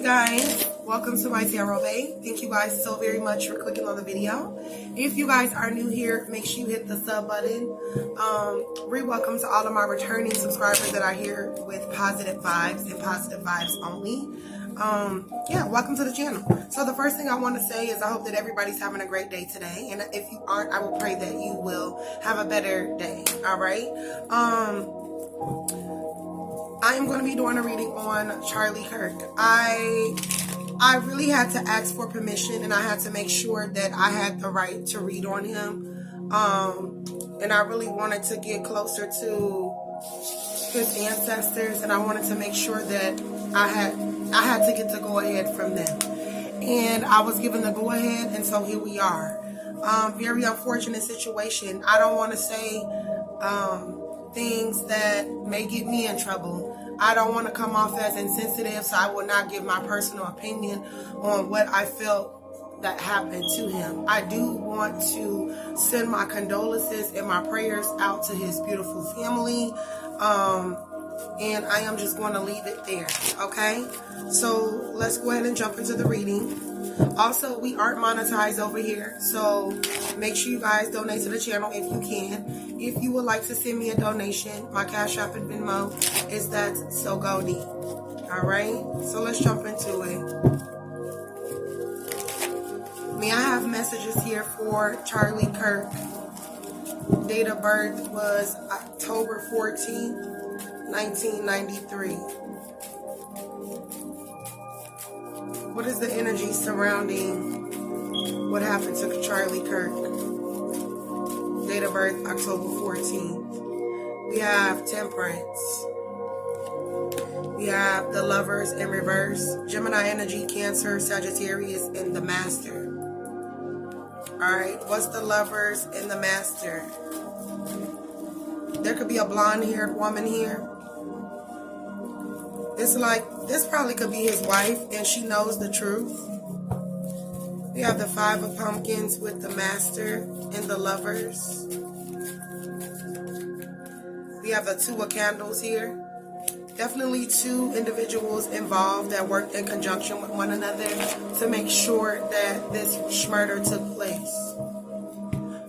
guys, welcome to my tarot bay. Thank you guys so very much for clicking on the video. If you guys are new here, make sure you hit the sub button. Welcome to all of my returning subscribers that are here with positive vibes and positive vibes only. Yeah, welcome to the channel. So the first thing I want to say is I hope that everybody's having a great day today, and if you aren't, I will pray that you will have a better day. All right. I am going to be doing a reading on Charlie Kirk. I really had to ask for permission, and I had to make sure that I had the right to read on him. And I really wanted to get closer to his ancestors, and I wanted to make sure that I had to get the go ahead from them. And I was given the go ahead, and so here we are. Very unfortunate situation. I don't want to say things that may get me in trouble. I don't want to come off as insensitive, so I will not give my personal opinion on what I felt that happened to him. I do want to send my condolences and my prayers out to his beautiful family. And I am just going to leave it there, okay? So let's go ahead and jump into the reading. Also, we aren't monetized over here, so make sure you guys donate to the channel if you can. If you would like to send me a donation, my Cash App and Venmo is Thatssogoldie. All right, so let's jump into it. May I have messages here for Charlie Kirk? Date of birth was October 14th, 1993. What is the energy surrounding what happened to Charlie Kirk? Date of birth, October 14th. We have Temperance. We have the Lovers in reverse. Gemini energy, Cancer, Sagittarius, and the Master. Alright, what's the Lovers in the Master? There could be a blonde-haired woman here. This probably could be his wife, and she knows the truth. We have the Five of Pumpkins with the Master and the Lovers. We have the Two of Candles here. Definitely two individuals involved that worked in conjunction with one another to make sure that this murder took place.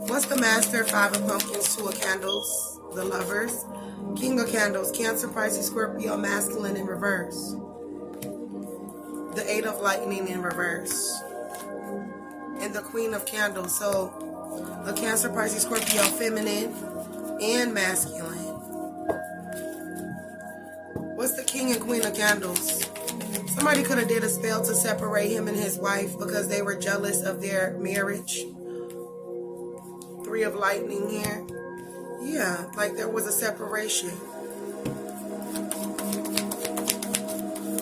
What's the Master? Five of Pumpkins, Two of Candles, the Lovers. King of Candles, Cancer, Pisces, Scorpio, masculine in reverse. The Eight of Lightning in reverse. And the Queen of Candles. So the Cancer, Pisces, Scorpio, feminine and masculine. What's the King and Queen of Candles? Somebody could have did a spell to separate him and his wife because they were jealous of their marriage. Three of Lightning here. Yeah, like there was a separation.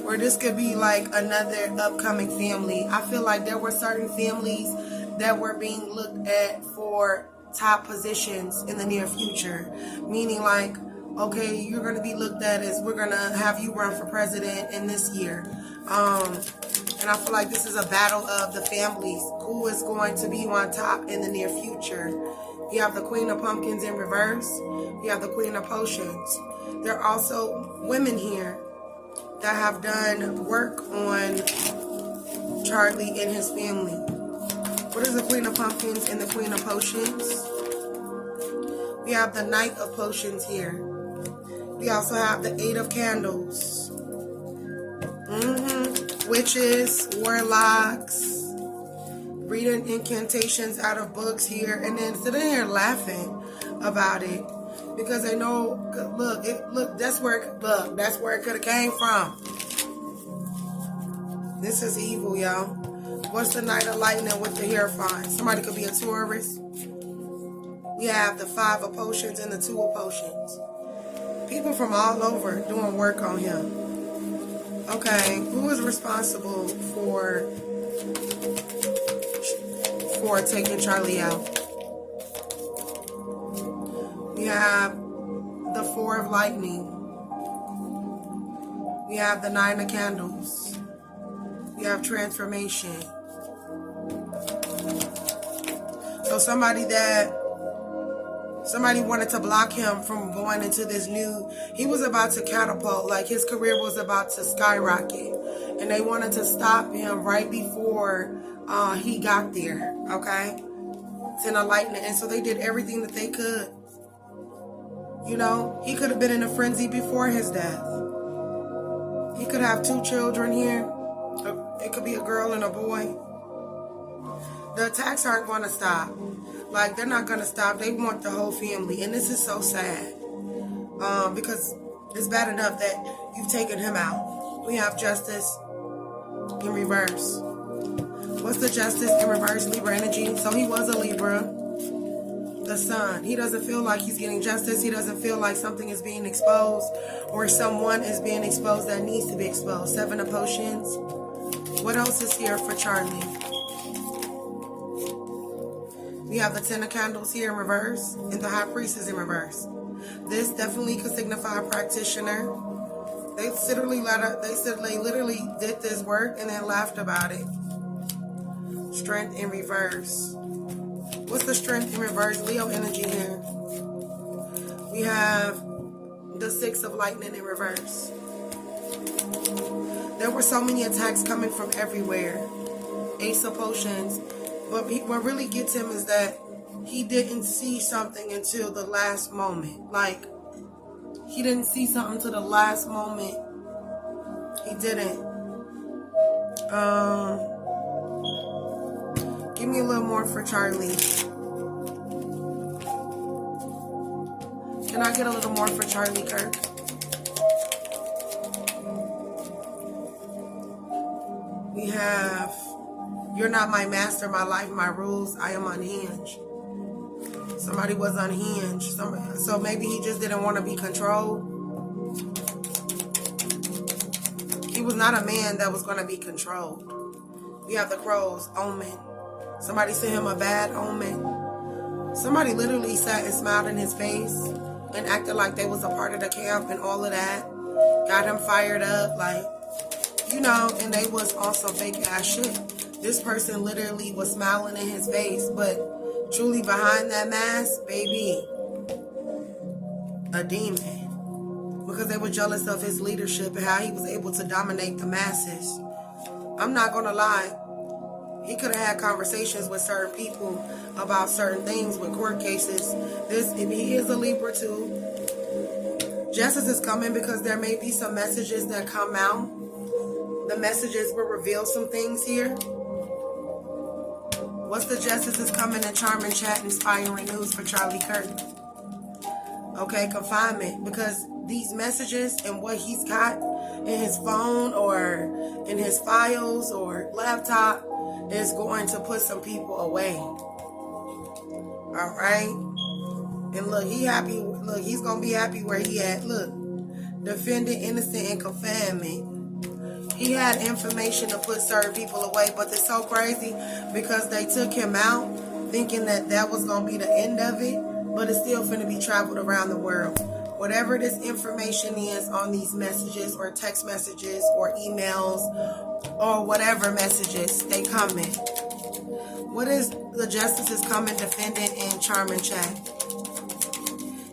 Or this could be like another upcoming family. I feel like there were certain families that were being looked at for top positions in the near future. Meaning like, okay, you're going to be looked at as we're going to have you run for president in this year. And I feel like this is a battle of the families. Who is going to be on top in the near future? You have the Queen of Pumpkins in reverse. You have the Queen of Potions. There are also women here that have done work on Charlie and his family. What is the Queen of Pumpkins and the Queen of Potions? We have the Knight of Potions here. We also have the Eight of Candles. Witches, warlocks, reading incantations out of books here, and then sitting here laughing about it because they know. Look, that's where it could have came from. This is evil, y'all. What's the Knight of Lightning with the Hierophant? Somebody could be a tourist. We have the Five of Potions and the Two of Potions. People from all over doing work on him. Okay, who is responsible for taking Charlie out? We have the Four of Lightning. We have the Nine of Candles. We have transformation. So somebody that Somebody wanted to block him from going into this new, he was about to catapult, like his career was about to skyrocket. And they wanted to stop him right before he got there, okay? 10 of lightning. And so they did everything that they could. You know, he could have been in a frenzy before his death. He could have 2 children here. It could be a girl and a boy. The attacks aren't going to stop. Like, they're not going to stop. They want the whole family. And this is so sad. Because it's bad enough that you've taken him out. We have justice in reverse. What's the justice in reverse? Libra energy. So he was a Libra. The sun. He doesn't feel like he's getting justice. He doesn't feel like something is being exposed or someone is being exposed that needs to be exposed. 7 of potions. What else is here for Charlie? We have the 10 of candles here in reverse and the high priestess in reverse. This definitely could signify a practitioner. They literally did this work and then laughed about it. Strength in reverse. What's the strength in reverse? Leo energy here. We have the 6 of lightning in reverse. There were so many attacks coming from everywhere. Ace of potions. But what really gets him is that he didn't see something until the last moment. Like, he didn't see something till the last moment. He didn't. Give me a little more for Charlie. Can I get a little more for Charlie Kirk? We have, you're not my master, my life, my rules. I am unhinged. Somebody was unhinged. So maybe he just didn't want to be controlled. He was not a man that was going to be controlled. We have the crows, omen. Somebody sent him a bad omen. Somebody literally sat and smiled in his face and acted like they was a part of the camp and all of that. Got him fired up, like, you know, and they was on some fake ass shit. This person literally was smiling in his face, but truly behind that mask, baby, a demon. Because they were jealous of his leadership and how he was able to dominate the masses. I'm not gonna lie. He could have had conversations with certain people about certain things with court cases. He is a Libra too. Justice is coming because there may be some messages that come out. The messages will reveal some things here. What's the justice is coming in charm and chat, inspiring news for Charlie Kirk? Okay, confinement. Because these messages and what he's got in his phone or in his files or laptop is going to put some people away. All right? And look, he happy. Look, he's going to be happy where he at. Look, defendant, innocent, and confinement. He had information to put certain people away, but it's so crazy because they took him out thinking that that was going to be the end of it, but it's still going to be traveled around the world. Whatever this information is on these messages or text messages or emails or whatever messages they come in. What is the justice is coming, defendant, and charm and chat?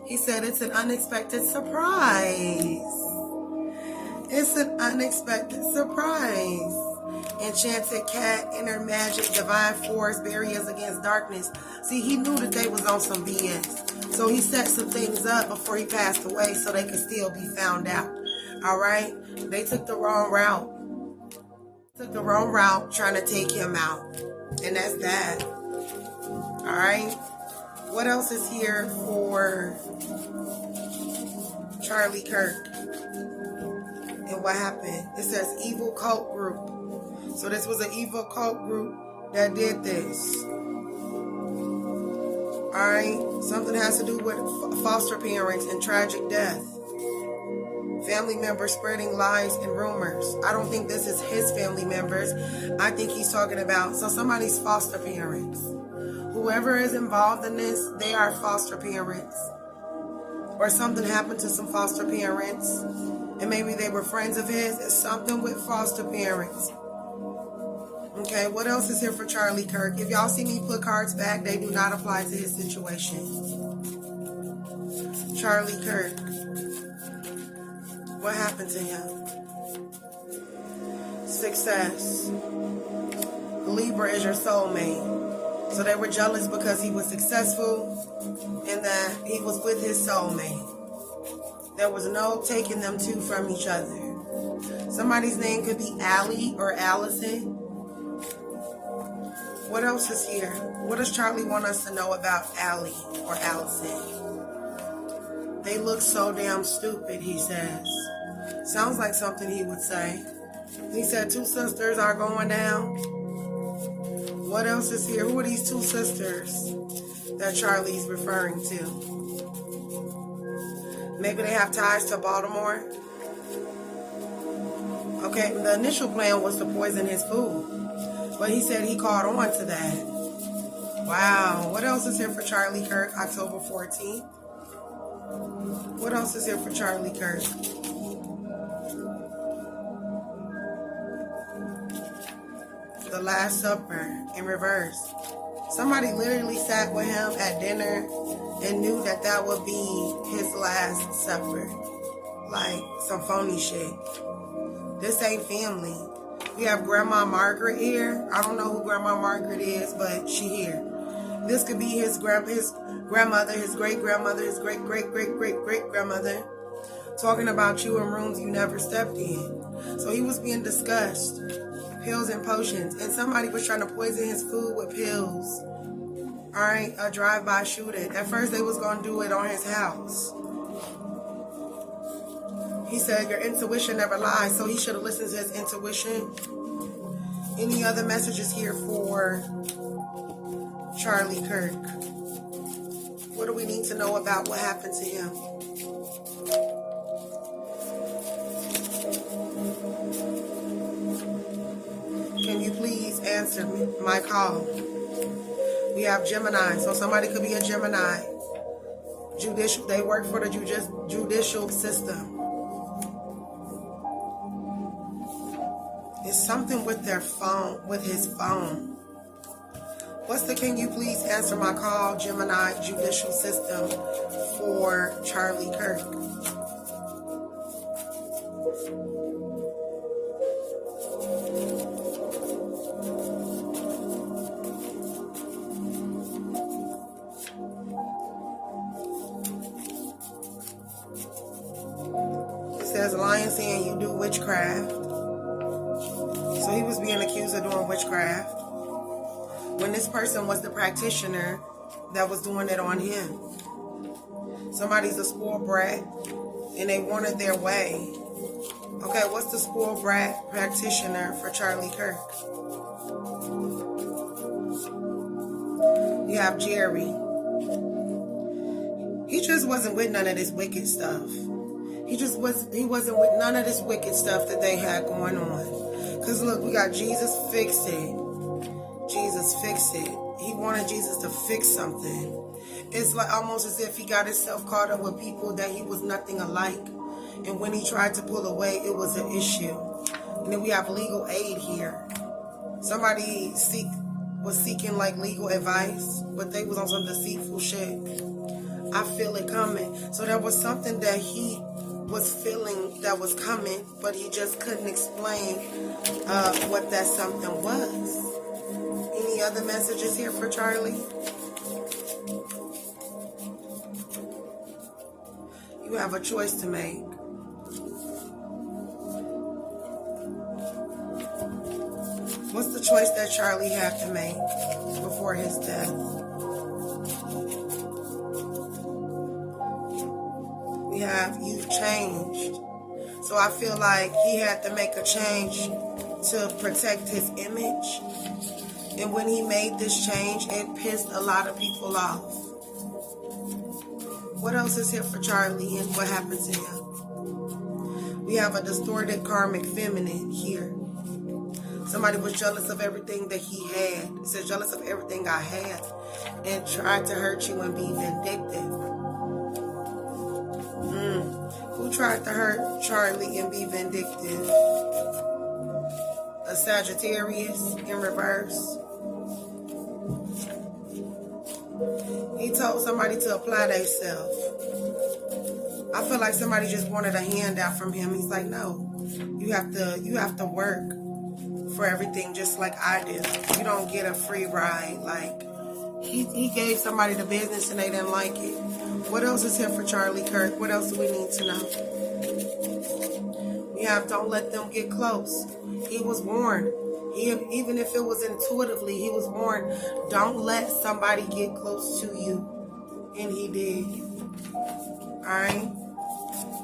He said it's an unexpected surprise. It's an unexpected surprise. Enchanted cat, inner magic, divine force, barriers against darkness. See, he knew that they was on some BS. So he set some things up before he passed away so they could still be found out. All right? They took the wrong route. Took the wrong route trying to take him out. And that's that. All right? What else is here for Charlie Kirk? And what happened? It says evil cult group. So this was an evil cult group that did this. Alright? Something has to do with foster parents and tragic death. Family members spreading lies and rumors. I don't think this is his family members. I think he's talking about, so somebody's foster parents. Whoever is involved in this, they are foster parents. Or something happened to some foster parents. And maybe they were friends of his. It's something with foster parents. Okay, what else is here for Charlie Kirk? If y'all see me put cards back, they do not apply to his situation. Charlie Kirk. What happened to him? Success. Libra is your soulmate. So they were jealous because he was successful and that he was with his soulmate. There was no taking them two from each other. Somebody's name could be Allie or Allison. What else is here? What does Charlie want us to know about Allie or Allison? They look so damn stupid, he says. Sounds like something he would say. He said 2 sisters are going down. What else is here? Who are these 2 sisters that Charlie's referring to? Maybe they have ties to Baltimore. Okay, the initial plan was to poison his food. But he said he caught on to that. Wow. What else is here for Charlie Kirk? October 14th. What else is here for Charlie Kirk? The Last Supper in reverse. Somebody literally sat with him at dinner and knew that that would be his last supper. Like some phony shit. This ain't family. We have Grandma Margaret here. I don't know who Grandma Margaret is, but she here. This could be his grandmother, his great-grandmother, his great-great-great-great-great-grandmother, talking about you in rooms you never stepped in. So he was being discussed. Pills and potions. And somebody was trying to poison his food with pills. Alright, a drive-by shooting. At first they was going to do it on his house. He said your intuition never lies, so he should have listened to his intuition. Any other messages here for Charlie Kirk? What do we need to know about what happened to him? Can you please answer my call? We have Gemini, so somebody could be a Gemini. Judicial, they work for the judicial system. It's something with their phone, with his phone. Can you please answer my call, Gemini judicial system for Charlie Kirk? It says lion saying you do witchcraft. So he was being accused of doing witchcraft when this person was the practitioner that was doing it on him. Somebody's a spoiled brat and they wanted their way. Okay, what's the spoiled brat practitioner for Charlie Kirk? You have Jerry. He just wasn't with none of this wicked stuff. He wasn't with none of this wicked stuff that they had going on. Because look, we got Jesus fixed it. Jesus fixed it. He wanted Jesus to fix something. It's like almost as if he got himself caught up with people that he was nothing alike. And when he tried to pull away, it was an issue. And then we have legal aid here. Somebody was seeking like legal advice, but they was on some deceitful shit. I feel it coming. So there was something that he was feeling that was coming, but he just couldn't explain what that something was. Any other messages here for Charlie? You have a choice to make. What's the choice that Charlie had to make before his death? We have, you've changed. So I feel like he had to make a change to protect his image. And when he made this change, it pissed a lot of people off. What else is here for Charlie and what happened to him? We have a distorted karmic feminine here. Somebody was jealous of everything that he had. It says, jealous of everything I had. And tried to hurt you and be vindictive. Who tried to hurt Charlie and be vindictive? A Sagittarius in reverse. He told somebody to apply themselves. I feel like somebody just wanted a handout from him. He's like, no, you have to work for everything just like I did. You don't get a free ride. Like, he gave somebody the business and they didn't like it. What else is here for Charlie Kirk? What else do we need to know? We have don't let them get close. He was warned. Even if it was intuitively, he was warned, don't let somebody get close to you. And he did. Alright?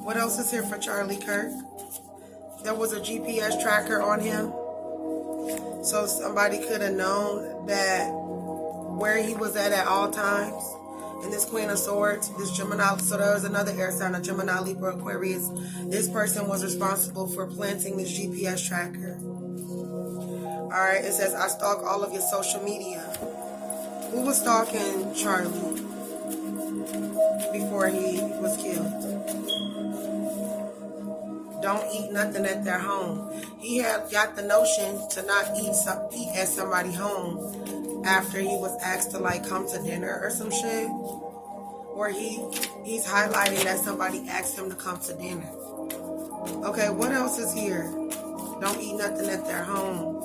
What else is here for Charlie Kirk? There was a GPS tracker on him. So somebody could have known that where he was at all times. And this Queen of Swords, this Gemini, so there was another air sign, a Gemini, Libra, Aquarius. This person was responsible for planting this GPS tracker. Alright, it says, I stalk all of your social media. Who was stalking Charlie before he was killed? Don't eat nothing at their home. He had got the notion to not eat at somebody's home after he was asked to like come to dinner or some shit. Or he's highlighting that somebody asked him to come to dinner. Okay, what else is here? Don't eat nothing at their home.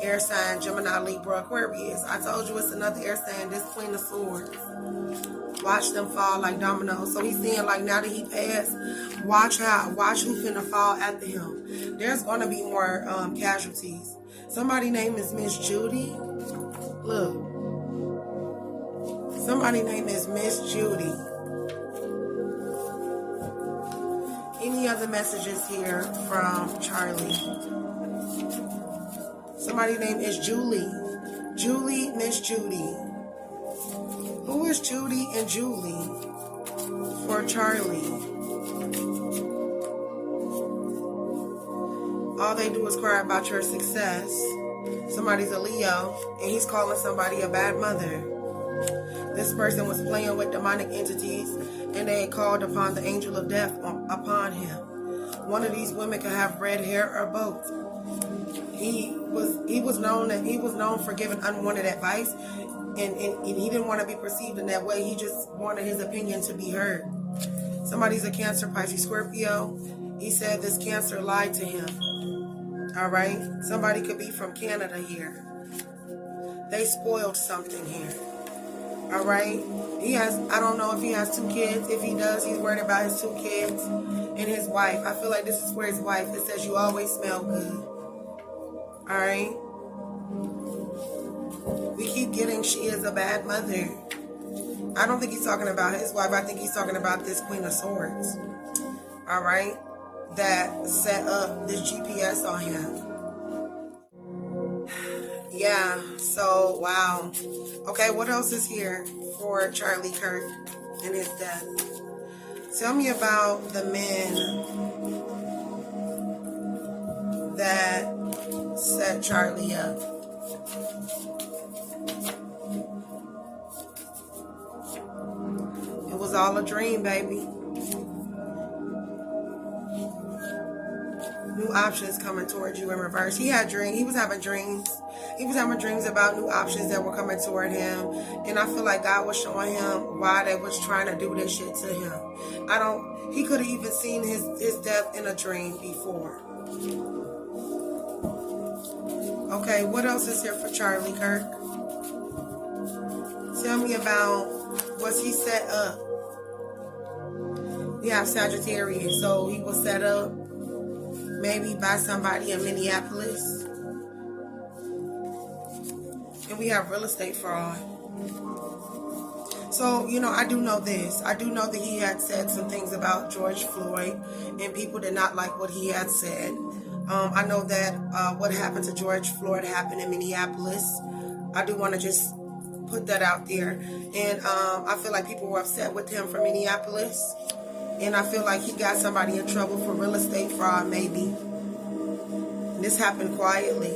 Air sign, Gemini, Libra, Aquarius. I told you it's another air sign, this Queen of Swords. Watch them fall like dominoes. So he's seeing like now that he passed, watch who's finna fall after him. There's gonna be more casualties. Somebody's name is Miss Judy. Look. Somebody's name is Miss Judy. Any other messages here from Charlie? Somebody's name is Julie. Julie, Miss Judy. Who is Judy and Julie for Charlie? All they do is cry about your success. Somebody's a Leo, and he's calling somebody a bad mother. This person was playing with demonic entities, and they had called upon the angel of death upon him. One of these women could have red hair or both. He was known for giving unwanted advice, and he didn't want to be perceived in that way. He just wanted his opinion to be heard. Somebody's a Cancer, Pisces, Scorpio. He said this Cancer lied to him. All right? Somebody could be from Canada here. They spoiled something here. All right? I don't know if he has 2 kids. If he does, he's worried about his 2 kids and his wife. I feel like this is for his wife. It says you always smell good. All right? We keep getting she is a bad mother. I don't think he's talking about his wife. I think he's talking about this Queen of Swords. All right? That set up this GPS on him. Yeah, so, wow. Okay, what else is here for Charlie Kirk and his death? Tell me about the men that set Charlie up. It was all a dream, baby. New options coming towards you in reverse. He had dreams. He was having dreams. He was having dreams about new options that were coming toward him. And I feel like God was showing him why they was trying to do this shit to him. He could have even seen his death in a dream before. Okay, what else is here for Charlie Kirk? Tell me about what's he set up. We have Sagittarius, so he was set up maybe by somebody in Minneapolis. And we have real estate fraud. So, I do know this. I do know that he had said some things about George Floyd, and people did not like what he had said. I know that what happened to George Floyd happened in Minneapolis. I do want to just put that out there. And I feel like people were upset with him from Minneapolis. And I feel like he got somebody in trouble for real estate fraud, maybe. This happened quietly.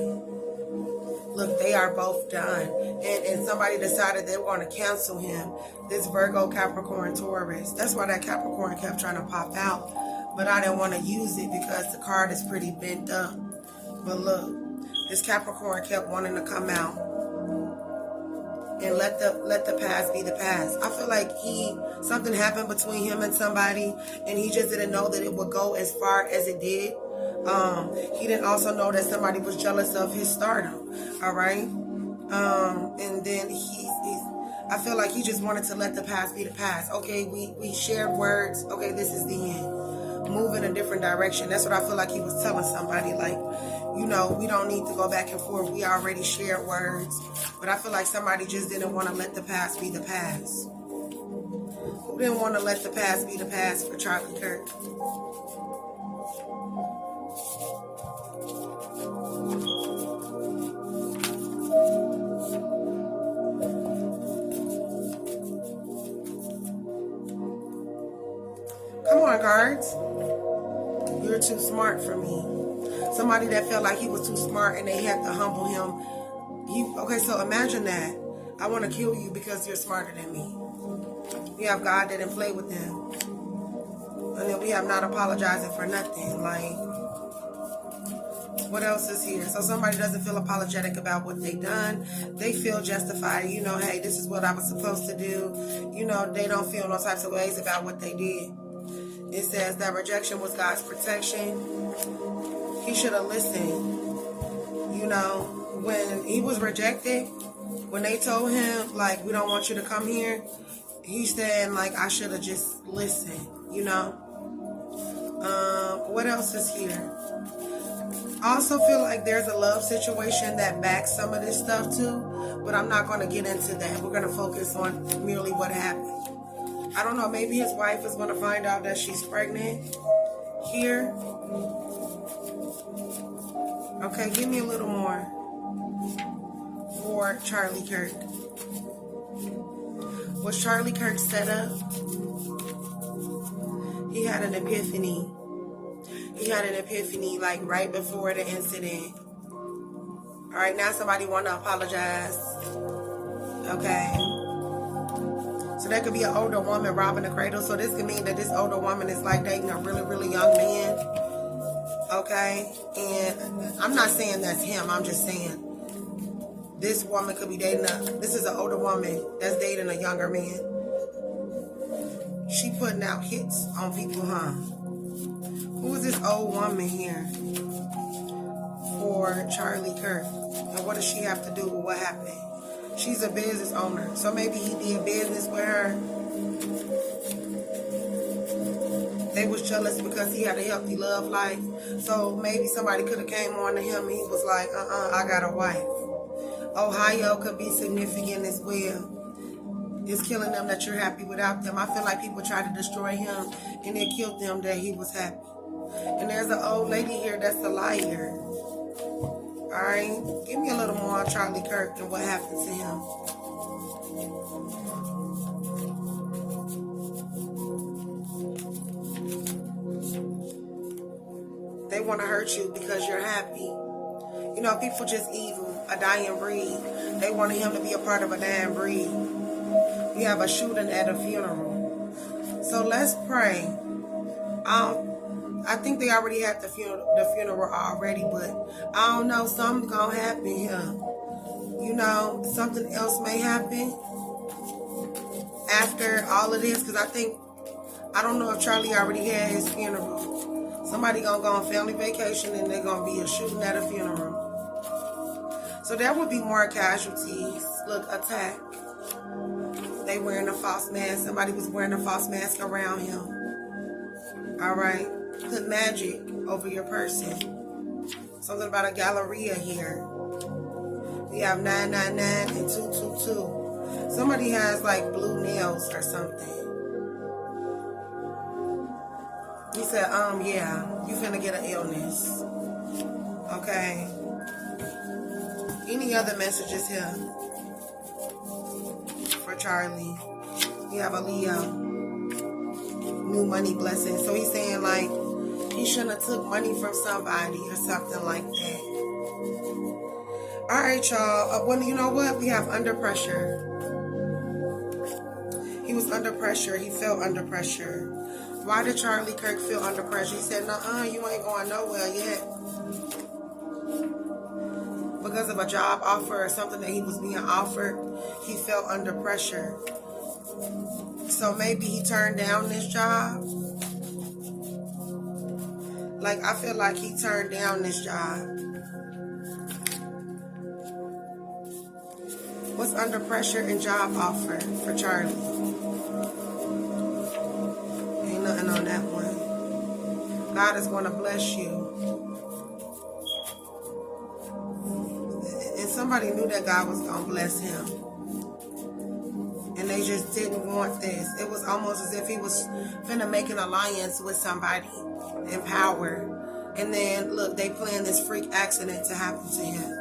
Look, they are both done. And somebody decided they want to cancel him. This Virgo, Capricorn, Taurus. That's why that Capricorn kept trying to pop out. But I didn't want to use it because the card is pretty bent up. But look, this Capricorn kept wanting to come out. and let the past be the past. I feel like something happened between him and somebody, and he just didn't know that it would go as far as it did. He didn't also know that somebody was jealous of his stardom. All right. And then I feel like he just wanted to let the past be the past. Okay, we shared words. Okay, this is the end. Move in a different direction. That's what I feel like he was telling somebody. Like, we don't need to go back and forth. We already shared words. But I feel like somebody just didn't want to let the past be the past. Who didn't want to let the past be the past for Charlie Kirk? Come on, cards. You're too smart for me. Somebody that felt like he was too smart and they had to humble him. Okay, so imagine that. I want to kill you because you're smarter than me. We have God that didn't play with them. And then we have not apologizing for nothing. Like, what else is here? So somebody doesn't feel apologetic about what they done. They feel justified. Hey, this is what I was supposed to do. They don't feel no types of ways about what they did. It says that rejection was God's protection. He should have listened. When he was rejected, when they told him, like, we don't want you to come here, he said, like, I should have just listened, What else is here? I also feel like there's a love situation that backs some of this stuff too, but I'm not going to get into that. We're going to focus on merely what happened. I don't know, maybe his wife is going to find out that she's pregnant here. Okay, give me a little more for Charlie Kirk. Was Charlie Kirk set up? He had an epiphany. He had an epiphany like right before the incident. All right, now somebody want to apologize. Okay. So that could be an older woman robbing the cradle. So this could mean that this older woman is like dating a really, really young man. Okay. And I'm not saying that's him. I'm just saying this woman could be dating this is an older woman that's dating a younger man. She putting out hits on people, huh? Who is this old woman here for Charlie Kirk? And what does she have to do with what happened? She's a business owner. So maybe he did business with her. They was jealous because he had a healthy love life. So maybe somebody could have came on to him and he was like, I got a wife. Ohio could be significant as well. It's killing them that you're happy without them. I feel like people tried to destroy him and it killed them that he was happy. And there's an old lady here that's a liar. Alright, give me a little more on Charlie Kirk and what happened to him. They want to hurt you because you're happy. People just evil, a dying breed. They wanted him to be a part of a dying breed. We have a shooting at a funeral. So let's pray. I think they already had the funeral already, but I don't know. Something's going to happen here. Something else may happen after all of this, because I don't know if Charlie already had his funeral. Somebody going to go on family vacation and they're going to be a shooting at a funeral. So there would be more casualties. Look, attack. They wearing a false mask. Somebody was wearing a false mask around him. All right. Put magic over your person. Something about a Galleria here. We have 999 and 222. Somebody has like blue nails or something. He said, yeah, you finna get an illness. Okay. Any other messages here for Charlie? We have a Leo. New money blessing. So he's saying like he shouldn't have took money from somebody or something like that. All right, y'all. Well, you know what? We have under pressure. He was under pressure. He felt under pressure. Why did Charlie Kirk feel under pressure? He said, "Nuh-uh, you ain't going nowhere yet." Because of a job offer or something that he was being offered, he felt under pressure. So maybe he turned down this job. Like, I feel like he turned down this job. What's under pressure and job offer for Charlie? Ain't nothing on that one. God is going to bless you. And somebody knew that God was going to bless him. And they just didn't want this. It was almost as if he was finna make an alliance with somebody in power. And then, look, they planned this freak accident to happen to him.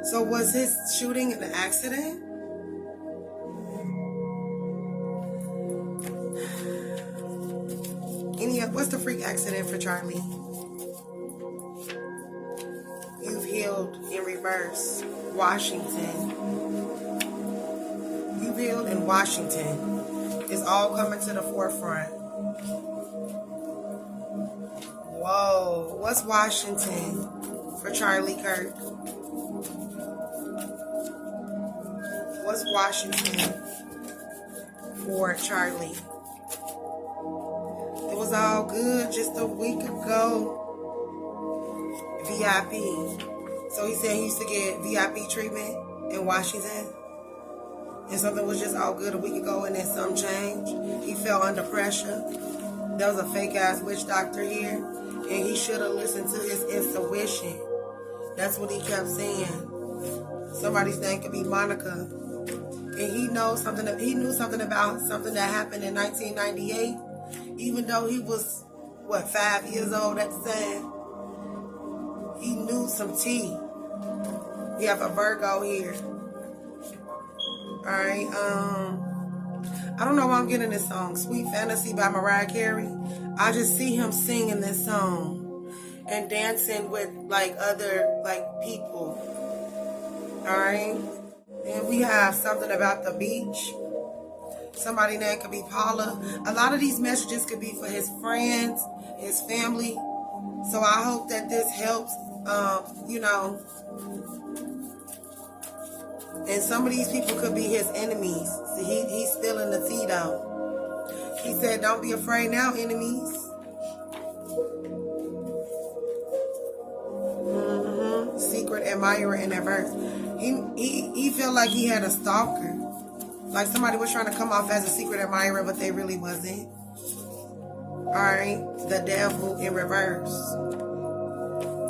So was his shooting an accident? What's the freak accident for Charlie? You've healed in reverse. Washington. You've healed in Washington. It's all coming to the forefront. Whoa. What's Washington for Charlie Kirk? What's Washington for Charlie? It was all good just a week ago. VIP. So he said he used to get VIP treatment in Washington. And something was just all good a week ago and then something changed. He fell under pressure. There was a fake ass witch doctor here. And he should have listened to his intuition. That's what he kept saying. Somebody's name could be Monica. And he knows something. He knew something about something that happened in 1998. Even though he was, 5 years old at the time. He knew some tea. We have a Virgo here. Alright, I don't know why I'm getting this song. Sweet Fantasy by Mariah Carey. I just see him singing this song and dancing with other people. Alright. And we have something about the beach. Somebody name could be Paula. A lot of these messages could be for his friends, his family. So I hope that this helps, And some of these people could be his enemies. See, he's still in the tea, though. He said, don't be afraid now, enemies. Secret admirer in that verse. He felt like he had a stalker. Like somebody was trying to come off as a secret admirer, but they really wasn't. Alright, the devil in reverse.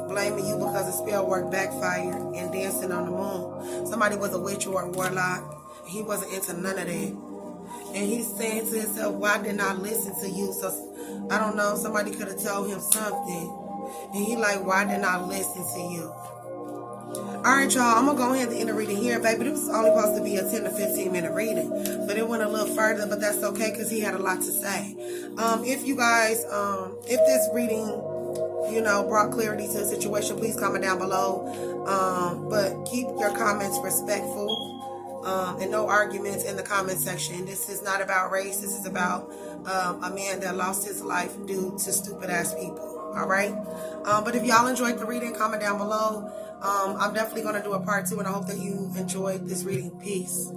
Blaming you because the spell work backfired and dancing on the moon. Somebody was a witch or a warlock. He wasn't into none of that. And he's saying to himself, why didn't I listen to you? So, I don't know, somebody could have told him something. And he like, why didn't I listen to you? Alright, y'all, I'm going to go ahead and end the reading here, baby. This was only supposed to be a 10 to 15 minute reading. But it went a little further, but that's okay because he had a lot to say. If you guys, if this reading, brought clarity to the situation, please comment down below. But keep your comments respectful and no arguments in the comment section. This is not about race. This is about a man that lost his life due to stupid ass people. Alright? But if y'all enjoyed the reading, comment down below. I'm definitely going to do a part 2, and I hope that you enjoyed this reading. Peace.